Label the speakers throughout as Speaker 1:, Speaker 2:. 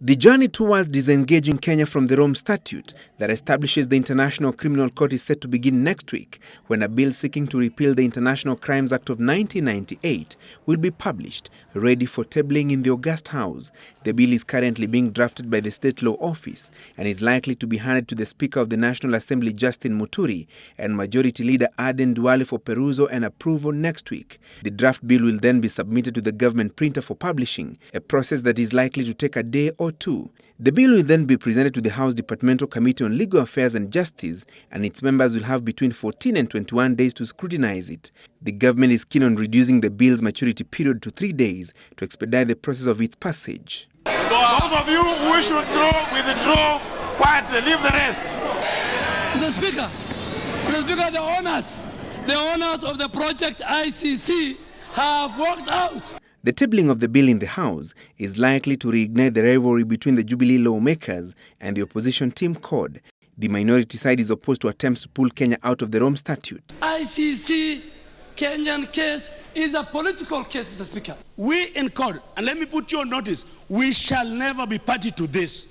Speaker 1: The journey towards disengaging Kenya from the Rome Statute that establishes the International Criminal Court is set to begin next week, when a bill seeking to repeal the International Crimes Act of 1998 will be published, ready for tabling in the August House. The bill is currently being drafted by the State Law Office and is likely to be handed to the Speaker of the National Assembly, Justin Muturi, and Majority Leader Aden Duale for perusal and approval next week. The draft bill will then be submitted to the government printer for publishing, a process that is likely to take a day or two. The bill will then be presented to the House Departmental Committee on Legal Affairs and Justice, and its members will have between 14 and 21 days to scrutinize it. The government is keen on reducing the bill's maturity period to 3 days to expedite the process of its passage.
Speaker 2: Those of you who wish to withdraw quietly, leave the rest.
Speaker 3: The Speaker, the owners of the project ICC have walked out.
Speaker 1: The tabling of the bill in the House is likely to reignite the rivalry between the Jubilee lawmakers and the opposition team CORD. The minority side is opposed to attempts to pull Kenya out of the Rome Statute.
Speaker 3: ICC Kenyan case is a political case, Mr. Speaker.
Speaker 2: We in CORD, and let me put you on notice, we shall never be party to this.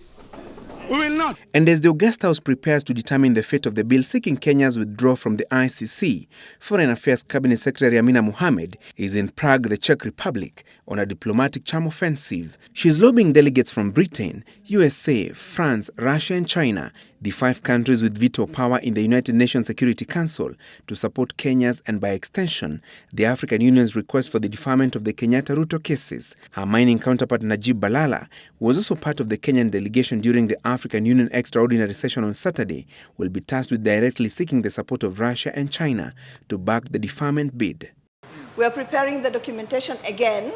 Speaker 2: We will not.
Speaker 1: And as the August House prepares to determine the fate of the bill seeking Kenya's withdrawal from the ICC, Foreign Affairs Cabinet Secretary Amina Mohamed is in Prague, the Czech Republic, on a diplomatic charm offensive. She is lobbying delegates from Britain, USA, France, Russia and China, the 5 countries with veto power in the United Nations Security Council, to support Kenya's and, by extension, the African Union's request for the deferment of the Kenyatta-Ruto cases. Her mining counterpart Najib Balala, who was also part of the Kenyan delegation during the African Union extraordinary session on Saturday, will be tasked with directly seeking the support of Russia and China to back the deferment bid.
Speaker 4: We are preparing the documentation again.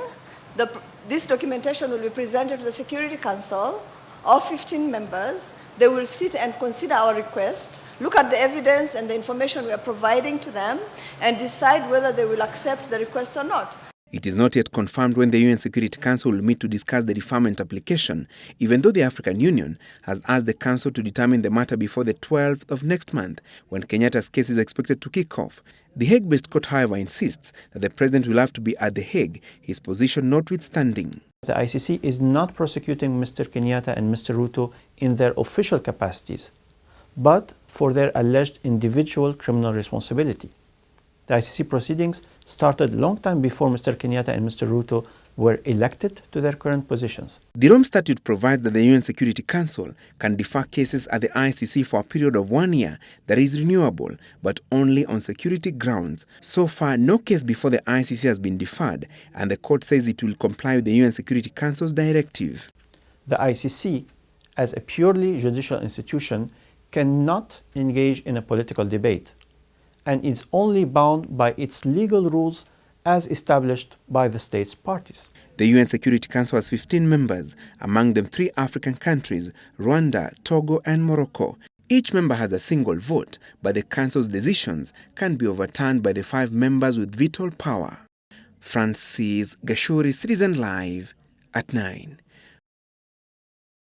Speaker 4: This documentation will be presented to the Security Council of 15 members. They will sit and consider our request, look at the evidence and the information we are providing to them, and decide whether they will accept the request or not.
Speaker 1: It is not yet confirmed when the UN Security Council will meet to discuss the deferment application, even though the African Union has asked the Council to determine the matter before the 12th of next month, when Kenyatta's case is expected to kick off. The Hague-based court, however, insists that the president will have to be at The Hague, his position notwithstanding.
Speaker 5: The ICC is not prosecuting Mr. Kenyatta and Mr. Ruto in their official capacities, but for their alleged individual criminal responsibility. The ICC proceedings started a long time before Mr. Kenyatta and Mr. Ruto were elected to their current positions.
Speaker 1: The Rome Statute provides that the UN Security Council can defer cases at the ICC for a period of 1 year that is renewable, but only on security grounds. So far, no case before the ICC has been deferred, and the court says it will comply with the UN Security Council's directive.
Speaker 5: The ICC, as a purely judicial institution, cannot engage in a political debate, and is only bound by its legal rules as established by the state's parties.
Speaker 1: The UN Security Council has 15 members, among them 3 African countries, Rwanda, Togo and Morocco. Each member has a single vote, but the Council's decisions can be overturned by the 5 members with veto power. Francis Gachuri, Citizen Live, at 9.